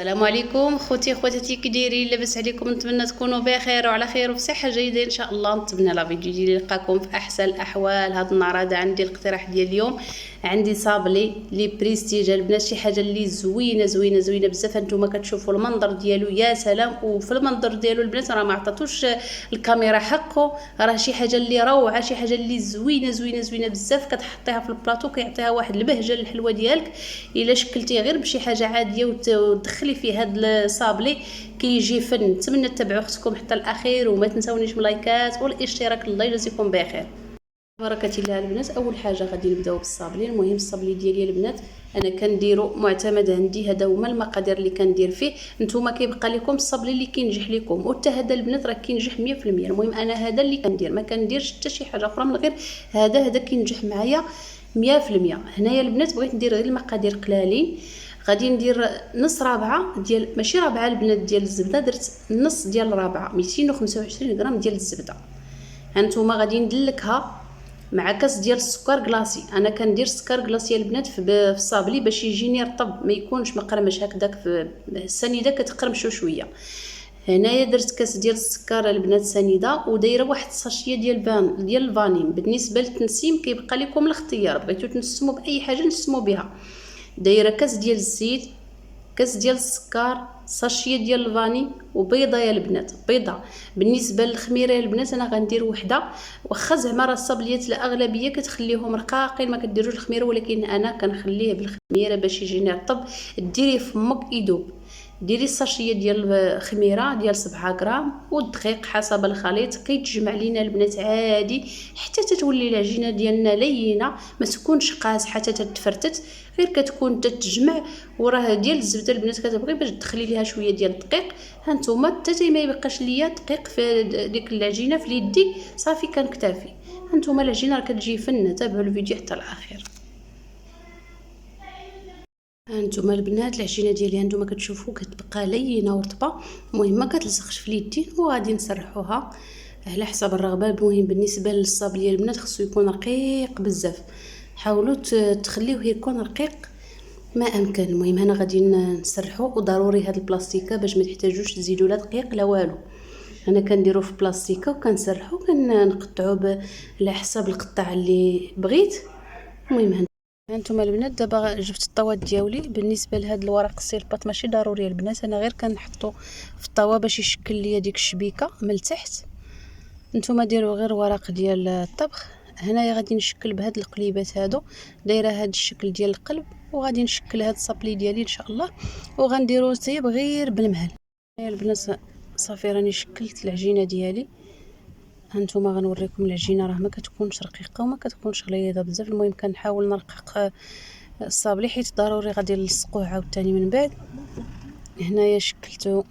السلام عليكم خوتي خواتاتي، كي دايرين؟ لاباس عليكم؟ نتمنى تكونوا بخير وعلى خير وبصحه جيده ان شاء الله. نتمنى لا فيديو ديالي يلقاكم في احسن الاحوال. هذا النهار هذا عندي الاقتراح ديال اليوم. عندي صابلي لي بريستيج البنات، شي حاجه اللي زوينه زوينه زوينه بزاف. هانتوما كتشوفوا المنظر ديالو يا سلام، وفي المنظر ديالو البنات راه ما عطاتوش الكاميرا حقه، راه شي حاجه اللي روعه، شي حاجه اللي زوينه زوينه زوينه بزاف. كتحطيها في البلاطو كيعطيها واحد البهجه للحلوه ديالك. الا شكلتيه غير بشي حاجه عاديه وتدخلي فيه هاد الصابلي كيجي فن. نتمنى تتبعوا اختكم حتى الاخير، وما تنساونيش من لايكات والاشتراك. الله يجازيكم بخير. بركه الله البنات. اول حاجه غادي نبداو بالصابلي. المهم الصابلي ديالي البنات انا كنديرو معتمد عندي، هذا هما المقادير اللي كندير فيه. نتوما كيبقى لكم الصابلي اللي كينجح لكم، وحتى هذا البنات راه كينجح 100%. المهم انا هذا اللي كندير، ما كنديرش حتى شي حاجه اخرى من غير هذا كينجح معايا 100%. هنايا البنات بغيت ندير غير المقادير قلالين. غادي ندير نص رابعه ديال، ماشي رابعه البنات ديال الزبده، درت نص ديال رابعه 225 غرام ديال الزبده. هانتوما غادي ندلكها مع كاس ديال السكر كلاصي. انا كندير السكر كلاصي البنات في الصابلي باش يجيني رطب، ما يكونش مقرمش هكذاك في السنيده كتقرمشوا شويه. هنايا درت كاس ديال السكر البنات سنيده، ودايره واحد الساشيه ديال الفانين. بالنسبه للتنسيم كيبقى لكم الاختيار، بغيتو تنسموا باي حاجه نسموا بها. دايره كاس ديال الزيت، كاس ديال السكر، ساشيه ديال الفاني، وبيضه يا البنات، بيضه. بالنسبه للخميره يا البنات انا غندير وحده، واخا زعما راه الصابليات الاغلبيه كتخليهم رقاقين ما كديروش الخميره، ولكن انا كنخليه بالخميره باش يجيني رطب. ديريه في فمك يذوب. ديري الساشيه ديال الخميره ديال 7 غرام، والدقيق حسب الخليط. كيتجمع لينا البنات عادي حتى تتولي العجينه ديالنا لينه، ما تكونش قاصحه حتى تتفرتت، غير كتكون تتجمع. وراه ديال الزبده البنات كتبغي باش تدخلي ليها شويه ديال الدقيق. هانتوما حتى ما يبقاش ليا دقيق في ديك العجينه في يدي، صافي كنكتفي. هانتوما العجينه راه كتجي فنه. تابعوا الفيديو حتى الاخير. هانتوما البنات العجينه ديالي هانتوما كتشوفوا كتبقى لينه ورطبه، المهم ما كتلصقش في اليدين. وغادي نسرحوها على حسب الرغبه. المهم بالنسبه للصابلي البنات خصو يكون رقيق بزاف، حاولوا تخليوه يكون رقيق ما امكن. المهم هنا غادي نسرحو، وضروري هاد البلاستيكه باش ما تحتاجوش تزيدوا لا دقيق لا والو. انا كنديرو في بلاستيكه وكنسرحو كنقطعو على حسب القطع اللي بغيت. المهم هانتوما البنات دابا جبت الطاوه ديالي. بالنسبه لهاد الورق السيلباط ماشي ضروري البنات، انا غير كنحطو في الطاوه باش يشكل ليا ديك الشبيكه من التحت. نتوما ديروا غير ورق ديال الطبخ. هنايا غادي نشكل بهاد القليبات هادو، دايره هاد الشكل ديال القلب، وغادي نشكل هاد الصابلي ديالي ان شاء الله. وغنديرو طيب غير بالمهل. هيا البنات صافي راني شكلت العجينه ديالي. هانتوما غنوريكم العجينه راه ما كتكونش رقيقه وما كتكونش غليظه بزاف. المهم كنحاول نرقق الصابلي حيت ضروري غادي نلصقوه عاوتاني من بعد. هنايا شكلته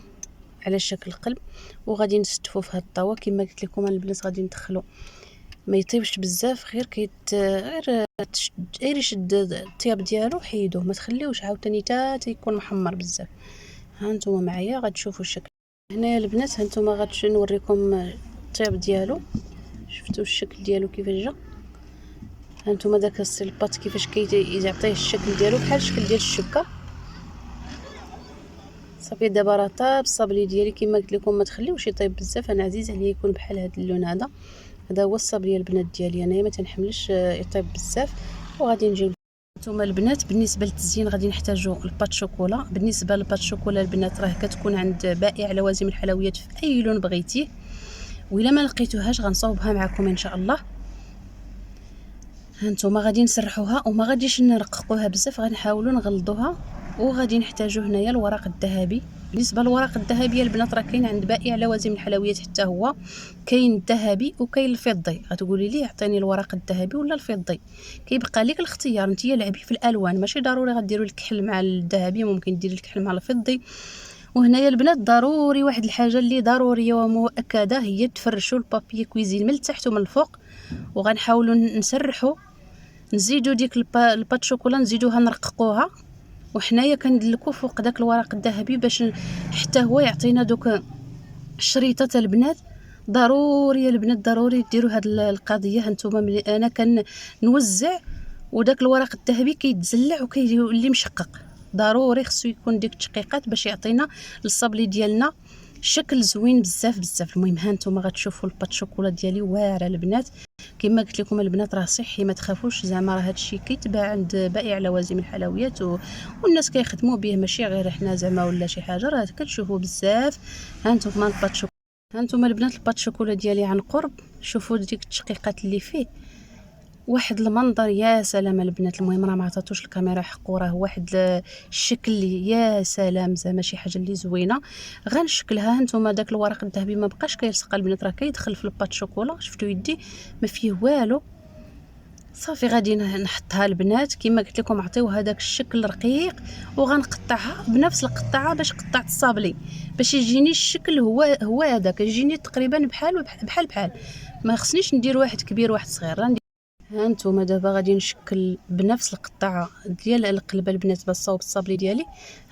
على شكل قلب، وغادي نستفو في هاد الطاوه كما قلت لكم البنات. غادي ندخلو ما يطيبش بزاف، غير يشد الطياب ديالو حيدوه، ما تخليوش عاوتاني حتى يكون محمر بزاف. ها نتوما معايا غتشوفوا الشكل. هنايا البنات هانتوما غادي نوريكم الطياب ديالو. شفتوا الشكل ديالو كيفاش جا؟ هانتوما داك السلباط كيفاش كيعطيه الشكل ديالو بحال الشكل ديال الشبكه. صافي دابا راه طاب الصابلي ديالي كما قلت لكم، ما تخليوش يطيب بزاف. انا عزيز عليا يكون بحال هذا اللون هذا. هذا هو الصابلي البنات ديالي، انايا ما تنحملش يطيب بزاف. وغادي نجيب نتوما البنات بالنسبه للتزيين غادي نحتاجوا الباط شوكولا. بالنسبه للباط شوكولا البنات راه كتكون عند بائع لوازم الحلويات في اي لون بغيتيه، وإلا ما لقيتوهاش غنصاوبها معكم ان شاء الله. هانتوما غادي نسرحوها وما غاديش نرققوها بزاف، غنحاولوا نغلظوها. وغادي نحتاجوا هنايا الورق الذهبي. بالنسبه للورق الذهبي البنات راه كاين عند بائع لوازم الحلويات حتى هو، كاين الذهبي وكاين الفضي. غتقولي لي عطيني الورق الذهبي ولا الفضي، كيبقى لك الاختيار. نتيا لعبي في الالوان، ماشي ضروري غديروا الكحل مع الذهبي، ممكن ديري الكحل مع الفضي. وهنايا البنات ضروري واحد الحاجه اللي ضروريه ومؤكده، هي تفرشوا البابي كويزين من التحت ومن الفوق. وغنحاولوا نسرحوا، نزيدوا ديك الباط شوكولا نزيدوها نرققوها، وحنايا كندلكو فوق داك الورق الذهبي باش حتى هو يعطينا دوك الشريطه البنات. ضروري البنات ضروري ديروا هاد القضيه. هانتوما انا كنوزع وداك الورق الذهبي كيتزلع وكيولي مشقق. ضروري خصو يكون ديك التشقيقات باش يعطينا الصابلي ديالنا شكل زوين بزاف بزاف. المهم ها نتوما غتشوفوا الباط شوكولا ديالي واعره البنات. كما قلت لكم البنات راه صحي ما تخافوش، زعما راه هادشي كيتباع عند بائع لوازم الحلويات والناس كيخدموا به، ماشي غير حنا زعما ولا شي حاجه، راه كتشوفوا بزاف. ها نتوما الباط شوكولا، ها نتوما البنات الباط شوكولا ديالي عن قرب، شوفوا ديك التشقيقات اللي فيه، واحد المنظر يا سلام البنات. المهم راه ما عطاتوش الكاميرا حقو، راه واحد الشكل يا سلام، زعما شي حاجه اللي زوينه. غنشكلها هانتوما داك الورق الذهبي ما بقاش كيلصق البنات، راه كيدخل في الباط شوكولا. شفتوا يدي ما فيه والو. صافي غادي نحطها البنات كما قلت لكم، عطيو هذاك الشكل رقيق، وغنقطعها بنفس القطعه باش قطعت الصابلي، باش يجيني الشكل هو هذاك، يجيني تقريبا بحال ما خصنيش ندير واحد كبير واحد صغير. ها نتوما دابا غادي نشكل بنفس القطعه ديال القلبه البنات باش صوب الصابلي ديالي.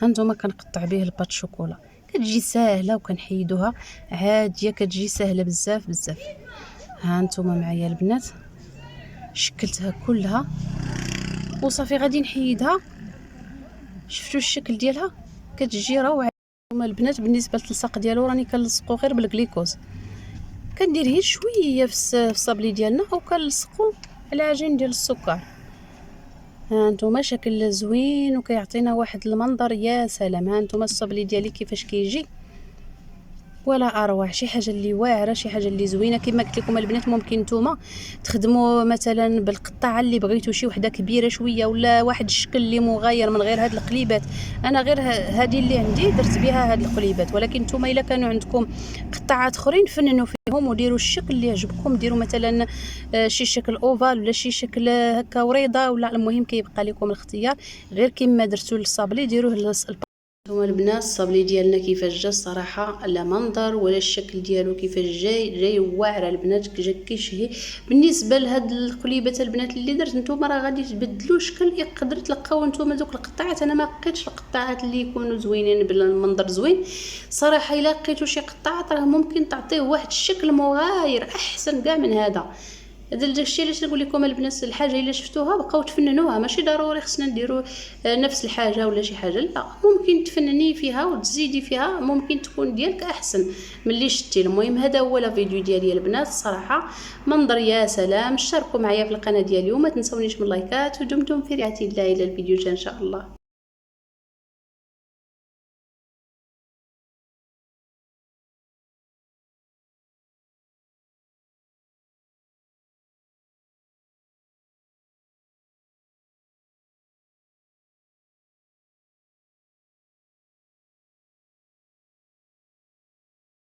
ها نتوما كنقطع به الباط شوكولا، كتجي ساهله وكنحيدوها عاديه، كتجي ساهله بزاف بزاف. ها نتوما معايا البنات شكلتها كلها وصافي غادي نحيدها. شفتوا الشكل ديالها كتجي روعه. هما البنات بالنسبه للصق ديالو راني كنلصقو غير بالكليكوز، كندير غير شويه في الصابلي ديالنا وكنلصقو على عجين ديال السكر. ها نتوما شكل زوين وكيعطينا واحد المنظر يا سلام. ها نتوما الصابلي ديالي كيفاش كيجي ولا اروع، شي حاجه اللي واعره، شي حاجه اللي زوينه. كما قلت لكم البنات ممكن نتوما تخدموا مثلا بالقطعه اللي بغيتو، شي وحده كبيره شويه ولا واحد الشكل اللي مغاير من غير هاد القليبات. انا غير هذه اللي عندي درت بها هاد القليبات، ولكن نتوما الا كانوا عندكم قطعات اخرين فننوا فيهم وديروا الشكل اللي يعجبكم. ديروا مثلا شي شكل اوفال ولا شي شكل هكا وريضه، ولا المهم كيبقى لكم الاختيار. غير كما درتوا للصابلي ديروه هما البنات الصابلي ديالنا كيفاش جا الصراحه، لا منظر ولا الشكل ديالو كيفاش جاي واعر البنات، جا كيشهي. بالنسبه لهاد القليبات البنات اللي درت نتوما راه غادي تبدلوا شكل، يقدر تلقاو نتوما دوك القطعات. انا ما لقيتش القطعات اللي يكونوا زوينين بالمنظر زوين صراحه. الا لقيتوا شي قطعات راه ممكن تعطيه واحد الشكل مغاير احسن كاع من هذا. هذا الشيء علاش نقول لكم البنات، الحاجه الا شفتوها بقاو تفننوها، ماشي ضروري خصنا نديروا نفس الحاجه ولا شي حاجه، لا ممكن تفنني فيها وتزيدي فيها، ممكن تكون ديالك احسن من اللي شتي. المهم هذا هو الفيديو ديالي البنات، الصراحه منظر يا سلام. شاركوا معايا في القناه ديالي وما تنسونيش من اللايكات، ودمتم في رعايه الله الى الفيديو الجاي ان شاء الله.